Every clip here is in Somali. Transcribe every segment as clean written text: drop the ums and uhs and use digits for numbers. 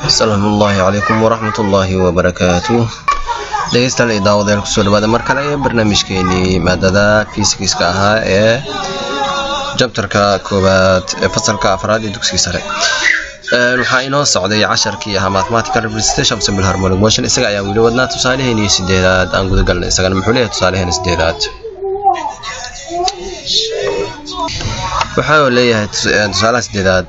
السلام الله عليكم ورحمة الله وبركاته. dhegeystayaal iyo daawadayaal ku soo dhawaada mar kale ee barnaamijkeeni maadada physics-ka ahaa ee chapter-ka koowaad ee fasalka afraad ee dugsiga sare. waxaa inoo socday casharkii ahaa mathematical representation of simple harmonic motion. isaga ayaa weli wadnaa tusaalaheennii sideedaad aan guda galnay. isagana muxuu leeyahay tusaalaheena sideedaad? waxaa leeyahay tusaalaha sideedaad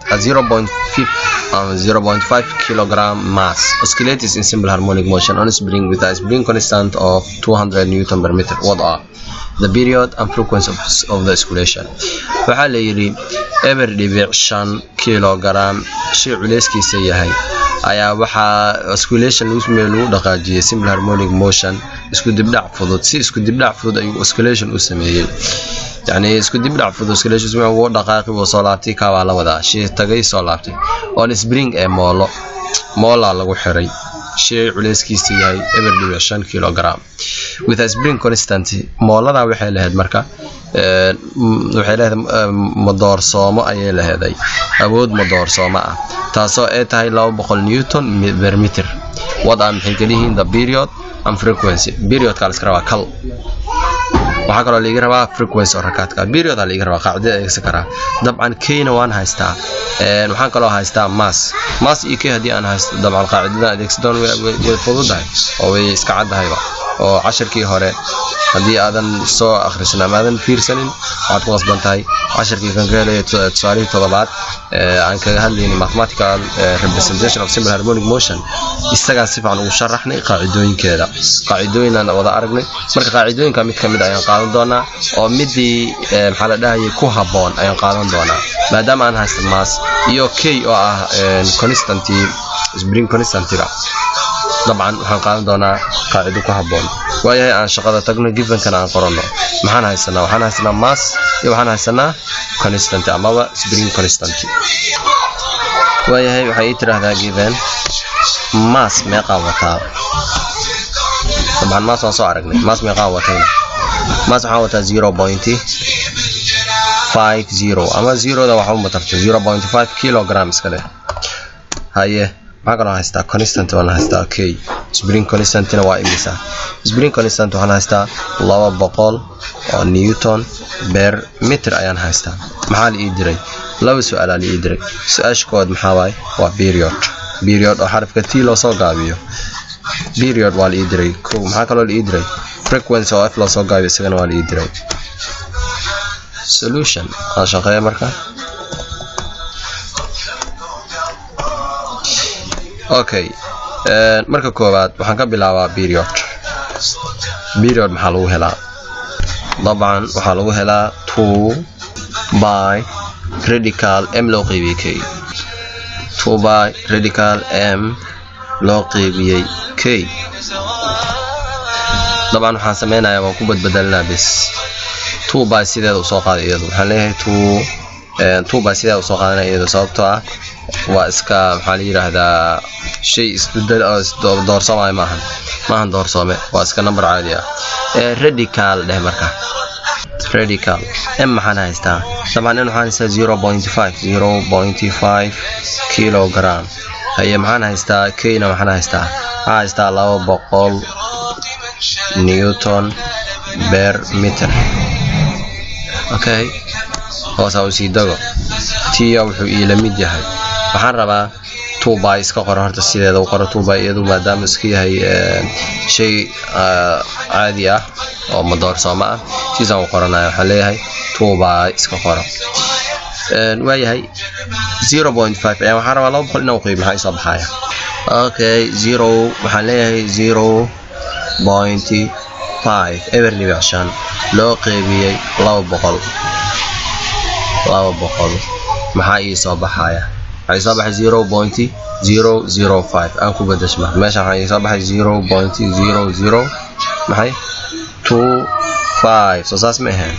0.5 kilogram mass oscillates in simple harmonic motion on a spring with a spring constant of 200 newton per meter. What are the period and frequency of the oscillation? waxaa la yiri eber dhibic 5 kilogram shay culeyskiisa yahay ayaa waxaa oscillation lagu dhaqaajiyay simple harmonic motion isku dibdhac fudud. si isku dibdhac fudud ayuu oscillation u sameeyay. يعني isku dib dhac fudud oscillation isma uu dhaqaaqi oo soo laabtay ka waa la wadaa shay tagay soo laabtay on spring ee moola lagu xiray shay culeyskiisa yahay eber dhibic 5 kilogram with a spring constant. moolada waxay lahayd marka waxay lahayd madoorsoomo ayay lahayd awood madoorsoomo ah taasoo ay tahay 200 newton per meter. wada maxay kalihiin the period and frequency. period ka la iska rabaa kal waxaa kaloo laga rabaa frequency oo rakaadka. period laga rabaa qaacida ay iska karaa dabcan kayna waan haystaa waxaan kaloo haystaa mass iyo kay hadii aan haysto dabcan qaacidada adeegsadaan way fududahay oo way iska cadahayba oo casharkii hore hadii aadan soo akhrisan ama aadan fiirsanin waxaad ku qasban tahay casharkii kan galay tusaalihii toddobaad aan kaga hadlaynay mathematical representation of simple harmonic motion. isaga si fiican ugu sharaxnay qaacidooyinkeeda. qaacidooyinana wada aragnay marka qaacidooyinka mid kamid ayaan qaadan doonaa oo midii maxaa la dhahayaa ku haboon ayaan qaadan doonaa maadaama aan haysto mass iyo k oo ah constant spring constant-ga. dabcan waxaan qaadan doonaa qaacido ku haboon. waayahay aan shaqada tagno given kana aan qorano. waxaan haysanaa mass iyo waxaan haysanaa constant ama spring constant. waayahay waxay tiraahdaa given mass meeqa wataa. dabcan mass waan soo aragnay. mass meeqa wataa? mass waxaa wataa 0.50 ama 0da waxa u matarta 0.5 kilogram iska leh. haye maxaa kaloo haystaa constant waan haystaa k. spring constant-na waa imisa? spring constant waxaan haystaa 200 oo newton per meter ayaan haystaa. maxaa la ii diray? laba su'aal la ii diray. su'aasha kood maxaa waay? waa period oo xarafka t loo soo gaabiyo. period waa la ii diray. maxaa kaloo la ii diray? frequency oo f loo soo gaabiyo isagana waa la ii diray. solution aan shaqeeyo marka. okay marka koowaad waxaan ka bilaabaa period maxaa lagu helaa? dabcan waxaa lagu helaa 2 by radical m loo qaybiyay k. 2 by radical m loo qaybiyay k. dabcan waxaan sameynayaa waan ku badbadelinaa bis 2 by sideeda u soo qaaday iyadu. waxaan leeyahay 2 by sideeda u soo qaadanaya iyadu sababtoo ah waa iska maxaa la yiraahdaa shay isbedel oo doorsoomay maahan doorsoome waa iska number caadi ah. radical dheh marka. radical m maxaan haystaa? dabcan waxaan haystaa 0.5 kilogram. haye maxaan haystaa? k-na waxaan haystaa 200 newton per meter. okay hoosa u sii dago tiya wuxuu ila mid yahay. waxaan rabaa 2 by iska qoro horta sideeda u qoro 2 by iyadu maadaama iska yahay shay caadi ah oo madoorsoomo ah sidaan u qoranayo. waxaan leeyahay 2 by iska qoro. waayahay 0.5 ayaan waxaan rabaa 200 inaan qayb maxaa soo baxaya? okay 0 waxaan leeyahay 0.5 eber dhibic 5 loo qaybiyay 200 maxaa ii soo baxaya? waxay soo baxay 0.005 aan ku badasho meesha waxay soo baxay 0.00 maxay 25 soo saas ma ahayn.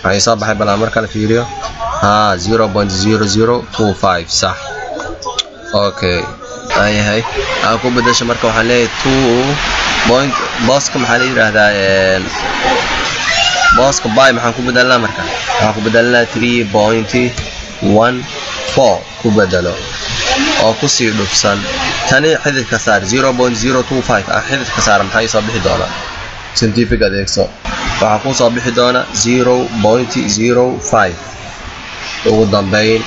waxay soo baxay bal marka la fiiriyo 0.0025 صح. اوكي هاي اكو بدش marka waxa leeyahay 2 point booska maxaa la yiraahdaa booska by maxaan ku bedelnaa marka waxaan ku bedelnaa 3.14 ku bedelo oo ku sii dhufsan tani xididka saar 0.025 ah xididka saar maxay soo bixi doonaa scientific adeegso waxaa ku soo bixi doona 0.05 ugu dambeyn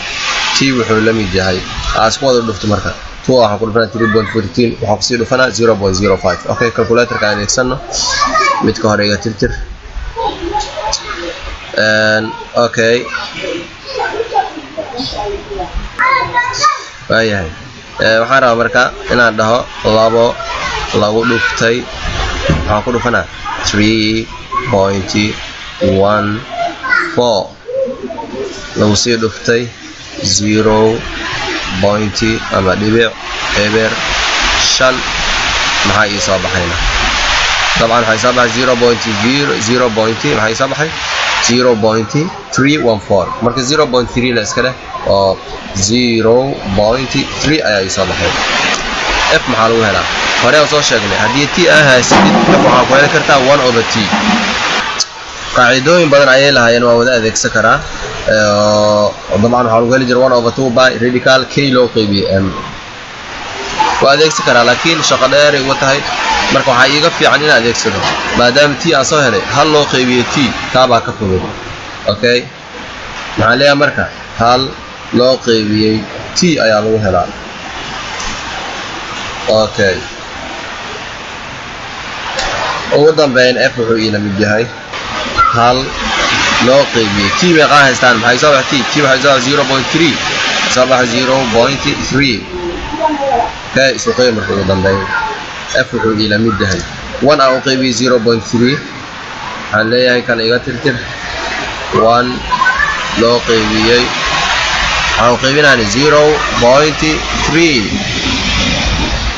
t wuxuu la mid yahay asku wada dhufto marka 2 waxaan ku dhufanaa 3.14 waxaan ku sii dhufanaa 0.05 okay calculator-ka aan adeegsano midka hore iga tirtir okay waayahay waxaan rabaa marka inaan dhaho 2 lagu dhuftay waxaan ku dhufanaa 3.14 lagu sii dhuftay 0. ama dhibic eber 5 maxaa ii soo baxayna طبعا waxay soo baxay 0.0 maxay soo baxay 0.314 marka 0.3 la iska leh oo 0.3 ayaa ii soo baxay f maxaa lagu helaa hore aan soo sheegnay haddii t aan haysid f waxaa ku heli kartaa 1/t qaacidooyin badan ayay lahaayeen waa wada adeegsan karaa طبعا waxaa lagu heli jiray 1/2 by radical k loo qeybiye m waa adeegsan karaa laakiin shaqo dheer ay tahay marka waxaa iiga fiican inaan adeegsado maadaama t aan soo helay hal loo qeybiye t taabaa ka fudud okay maxaa leeyahay marka hal loo qeybiyey t ayaa lagu helaa okay ugu dambeyn f wuxuu ila mid yahay hal loo qeybiyey t meeqa haystaan maxay soo baxay t waxay soo 0.3 soo baxay 0.3 okay isu qeyb marka ugu dambeyn f wuxuu ila mid yahay 1 aan u qeybiyey 0.3 waxaan leeyahay kan iga tirtir 1 loo qeybiyey waxaan u qeybinaynaa 0.3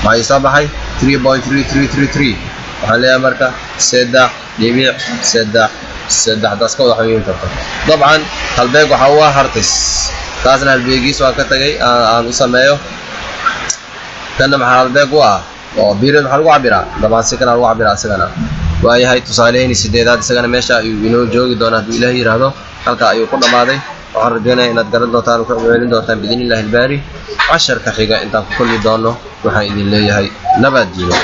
maxay soo baxay 3.3333 waxaan leeyahay marka 3.3 daas ka wada xawiin karto dabcan halbeeg waxa uu hartis taasna halbeegiis waa ka tagay aan u sameeyo kana maxaa halbeeg u ah oo period waxa lagu cabiraa dabcan si kana lagu cabiraa isagana waayahay tusaaleeyni sideedaad isagana meesha ayuu inoo joogi doonaa hadduu ilaahay yiraahdo halka ayuu ku dhamaaday waxaan rajaynayaa inaad garan doontaan oo ka celin doontaan bidin ilaahi albaari 10 ka xiga intaan ku kulmi doono waxaan idin leeyahay nabad gelo